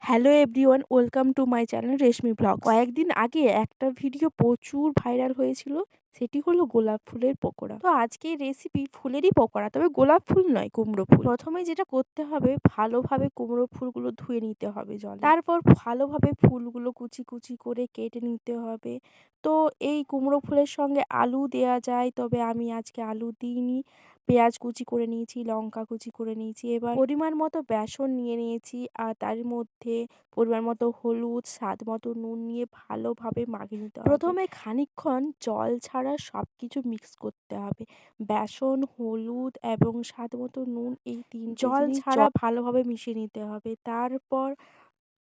Hello everyone, welcome to my channel reshmi blog. কয়েকদিন আগে একটা ভিডিও প্রচুর ভাইরাল হয়েছিল, সেটি হলো গোলাপ ফুলের পকোড়া। তো আজকের রেসিপি ফুলেরই পকোড়া, তবে গোলাপ ফুল নয়, কুমড়ো ফুল। প্রথমে যেটা করতে হবে, ভালোভাবে কুমড়ো ফুলগুলো ধুয়ে নিতে হবে জলে। তারপর ভালোভাবে ফুলগুলো কুচি কুচি করে কেটে নিতে হবে। তো এই কুমড়ো ফুলের সঙ্গে আলু দেয়া যায়, তবে আমি আজকে আলু দিইনি। পেঁয়াজ কুচি করে নিয়েছি, লঙ্কা কুচি করে নিয়েছি। এবার পরিমাণ মতো বেসন নিয়ে নিয়েছি, আর তার মধ্যে পরিমাণ মতো হলুদ, স্বাদ মতো নুন নিয়ে ভালোভাবে মাখিয়ে নিতে হবে। প্রথমে খানিকক্ষণ জল ছাড়া সবকিছু মিক্স করতে হবে। বেসন, হলুদ এবং স্বাদ মতো নুন, এই ৩ জল ছাড়া ভালোভাবে মিশিয়ে নিতে হবে। তারপর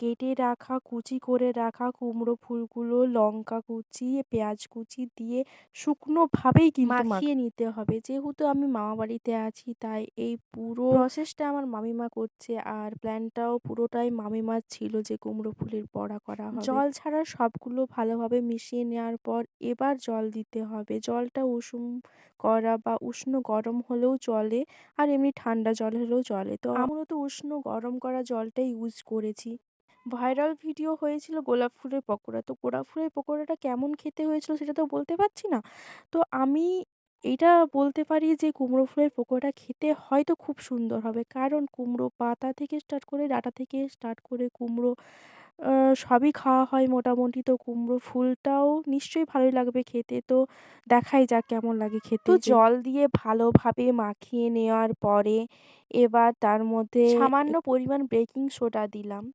কেটে রাখা, কুচি করে রাখা কুমড়ো ফুলগুলো লঙ্কা কুচি, পেঁয়াজ কুচি দিয়ে শুকনোভাবেই কিন্তু মাখিয়ে নিতে হবে। যেহেতু আমি মামাবাড়িতে আছি, তাই এই পুরো প্রসেসটা আমার মামিমা করছে, আর প্ল্যানটাও পুরোটাই মামিমার ছিল যে কুমড়ো ফুলের বড়া করা হবে। জল ছাড়া সবগুলো ভালোভাবে মিশিয়ে নেওয়ার পর এবার জল দিতে হবে। জলটা উষুম করা বা উষ্ণ গরম হলেও চলে, আর এমনি ঠান্ডা জল হলেও চলে। তো আমরা তো উষ্ণ গরম করা জলটাই ইউজ করেছি। ভাইরাল ভিডিও হয়েছিল গোলাপ ফুলের পকোড়া। তো গোলাপ ফুলের পকোড়াটা কেমন খেতে হয়েছিল সেটা তো বলতে পারছি না। তো আমি এইটা বলতে পারি যে কুমড়ো ফুলের পকোড়া খেতে হয়তো খুব সুন্দর হবে। কারণ কুমড়ো পাতা থেকে স্টার্ট করে, ডাঁটা থেকে স্টার্ট করে কুমড়ো আ সবই খাওয়া হয় মোটামুটি। তো কুমড়ো ফুলটাও নিশ্চয়ই ভালোই লাগবে খেতে। তো দেখাই যাক কেমন লাগে খেতে। তো জল দিয়ে ভালোভাবে মাখিয়ে নেওয়ার পরে এবার তার মধ্যে সামান্য পরিমাণ বেকিং সোডা দিলাম।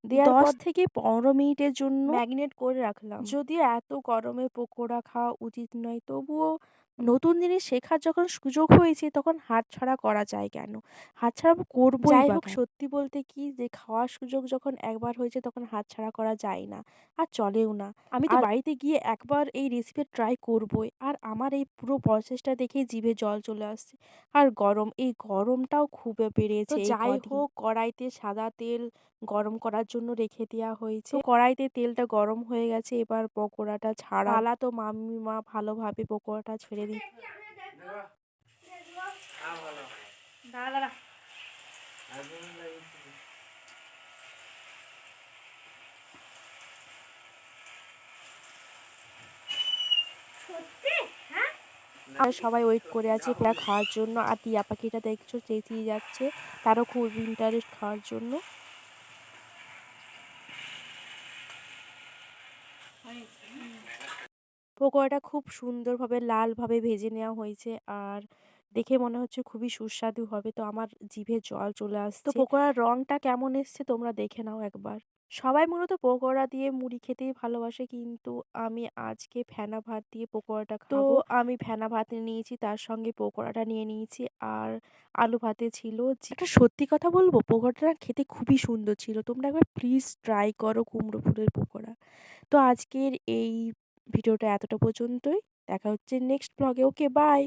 দেওয়ার ১০ থেকে ১৫ মিনিটের জন্য ম্যারিনেট করে রাখলাম। যদিও এত গরমে পকোড়া খাওয়া উচিত নয়, তবুও নতুন জিনিস শেখার যখন সুযোগ হয়েছে তখন হাতছাড়া করা যায় কেন? হাতছাড়া করবোই বা কেন? যাই হোক, সত্যি বলতে কি যে খাওয়ার সুযোগ যখন একবার হয়েছে তখন হাতছাড়া করা যায় না, আর চলেও না। আমি তো বাড়িতে গিয়ে একবার এই রেসিপি ট্রাই করবোই। আর আমার এই পুরো প্রসেসটা দেখেই জিভে জল চলে আসছে। আর গরম, এই গরমটাও খুব বেড়েছে। তো যাই হোক, কড়াইতে সাদা তেল গরম করার জন্য রেখে দেওয়া হয়েছে। তো কড়াইতে তেলটা গরম হয়ে গেছে, এবার পকোড়াটা ছাড়া পালা। তো মামিমা ভালোভাবে পকোড়াটা ছেড়ে দিচ্ছে। আর সবাই ওয়েট করে আছে পেড়া খাওয়ার জন্য। আর টিয়া পাখিটা দেখছো চেঁচিয়ে যাচ্ছে, তারও খুব ইন্টারেস্ট খাওয়ার জন্য। পকোড়াটা খুব সুন্দরভাবে লালভাবে ভেজে নেওয়া হয়েছে, আর দেখে মনে হচ্ছে খুবই সুস্বাদু হবে। তো আমার জিভে জল চলে আসছে। তো পকোড়ার রংটা কেমন এসছে তোমরা দেখে নাও একবার। সবাই মূলত পকোড়া দিয়ে মুড়ি খেতেই ভালোবাসে, কিন্তু আমি আজকে ফেনা ভাত দিয়ে পকোড়াটা খাবো। তো আমি ফেনা ভাত নিয়েছি, তার সঙ্গে পকোড়াটা নিয়ে নিয়েছি, আর আলু ভাতে ছিল। একটা সত্যি কথা বলবো, পকোড়াটা খেতে খুবই সুন্দর ছিল। তোমরা একবার প্লিজ ট্রাই করো কুমড়ো ফুলের পকোড়া। তো আজকের এই ভিডিওটা এতটা পর্যন্তই। দেখা হচ্ছে নেক্সট ব্লগে। ওকে, বাই।